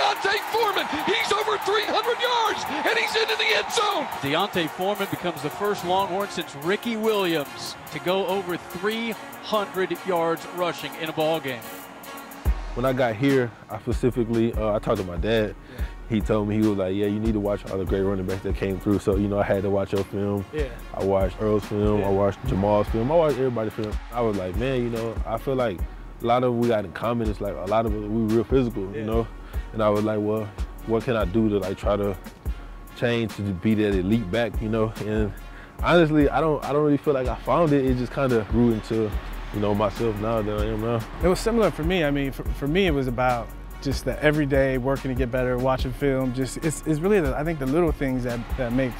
D'Onta Foreman, he's over 300 yards, and he's into the end zone. D'Onta Foreman becomes the first Longhorn since Ricky Williams to go over 300 yards rushing in a ball game. When I got here, I specifically, I talked to my dad. Yeah. He told me, he was like, yeah, you need to watch all the great running backs that came through. So, you know, I had to watch your film. Yeah. I watched Earl's film. Yeah. I watched Jamal's film. I watched everybody's film. I was like, man, you know, I feel like a lot of what we got in common is like a lot of it, we real physical, Yeah. you know? And I was like, well, what can I do to like try to change to be that elite back, you know? And honestly, I don't really feel like I found it. It just kind of grew into, you know, myself now that I am now. It was similar for me. I mean, for me, it was about just the everyday working to get better, watching film. Just it's really I think the little things that make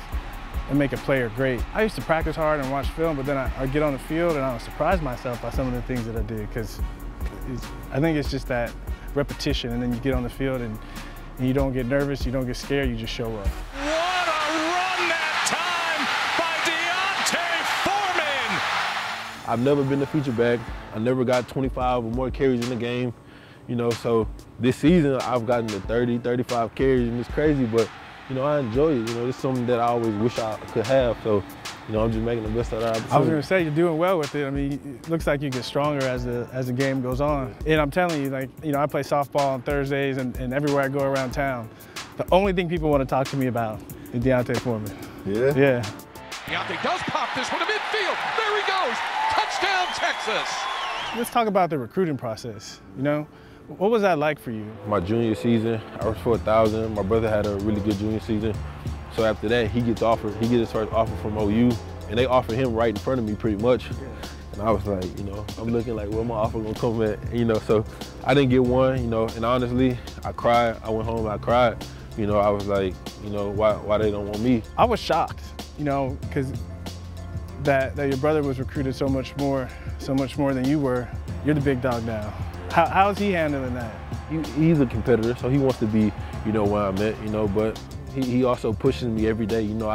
a player great. I used to practice hard and watch film, but then I'd get on the field and I would surprise myself by some of the things that I did, because I think it's just that repetition, and then you get on the field and you don't get nervous, you don't get scared, you just show up. What a run that time by D'Onta Foreman! I've never been a feature back. I never got 25 or more carries in the game. You know, so this season I've gotten to 30, 35 carries, and it's crazy, but you know, I enjoy it. You know, it's something that I always wish I could have. So, you know, I'm just making the best of that opportunity. I was gonna say, you're doing well with it. I mean, it looks like you get stronger as the game goes on. And I'm telling you, like, you know, I play softball on Thursdays and everywhere I go around town, the only thing people want to talk to me about is D'Onta Foreman. Yeah? Yeah. D'Onta does pop this one to midfield. There he goes. Touchdown, Texas. Let's talk about the recruiting process, you know? What was that like for you? My junior season, I was for 1,000. My brother had a really good junior season. So after that, he gets his first offer from OU, and they offered him right in front of me pretty much. And I was like, you know, I'm looking like, where my offer gonna come at? You know, so I didn't get one, you know, and honestly, I cried. I went home and I cried. You know, I was like, you know, why they don't want me? I was shocked, you know, because that your brother was recruited so much more than you were. You're the big dog now. How's he handling that? He's a competitor, so he wants to be, you know, where I'm at, you know, but he also pushes me every day. You know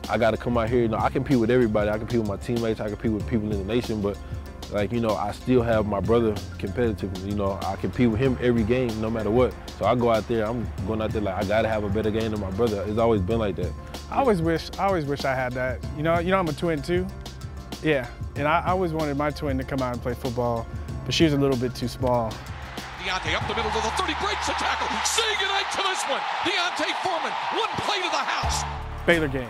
I got to come out here. You know, I compete with everybody. I compete with my teammates. I compete with people in the nation, but like, you know, I still have my brother competitively. You know, I compete with him every game, no matter what. So I go out there, I'm going out there like, I got to have a better game than my brother. It's always been like that. I always wish I had that. You know, I'm a twin too. Yeah, and I always wanted my twin to come out and play football, but she was a little bit too small. D'Onta up the middle to the 30, breaks the tackle. Saying goodnight to this one. D'Onta Foreman, one play to the house. Baylor game.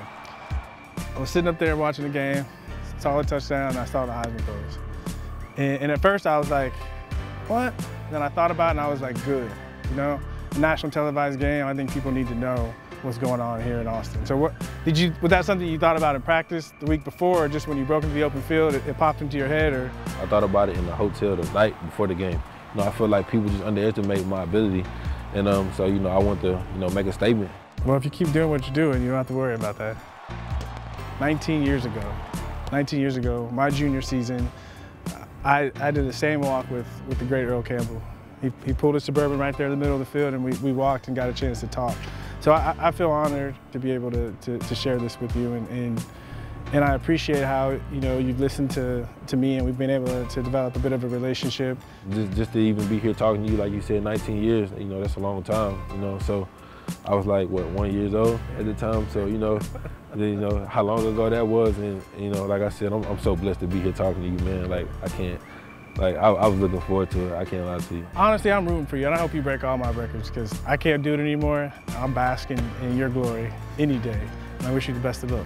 I was sitting up there watching the game, saw a touchdown, and I saw the Heisman throws. And at first I was like, what? Then I thought about it and I was like, good. You know, national televised game, I think people need to know what's going on here in Austin. So was that something you thought about in practice the week before, or just when you broke into the open field, it popped into your head? Or? I thought about it in the hotel the night before the game. You know, I feel like people just underestimate my ability. And so, you know, I want to, you know, make a statement. Well, if you keep doing what you're doing, you don't have to worry about that. 19 years ago, my junior season, I did the same walk with the great Earl Campbell. He pulled a Suburban right there in the middle of the field, and we walked and got a chance to talk. So I feel honored to be able to share this with you, and I appreciate how, you know, you've listened to me, and we've been able to develop a bit of a relationship. Just to even be here talking to you, like you said, 19 years, you know, that's a long time, you know. So I was like, what, 1 year old at the time? So, you know, how long ago that was, and, you know, like I said, I'm so blessed to be here talking to you, man. Like, I was looking forward to it. I can't lie to you. Honestly, I'm rooting for you, and I hope you break all my records, because I can't do it anymore. I'm basking in your glory any day, and I wish you the best of luck.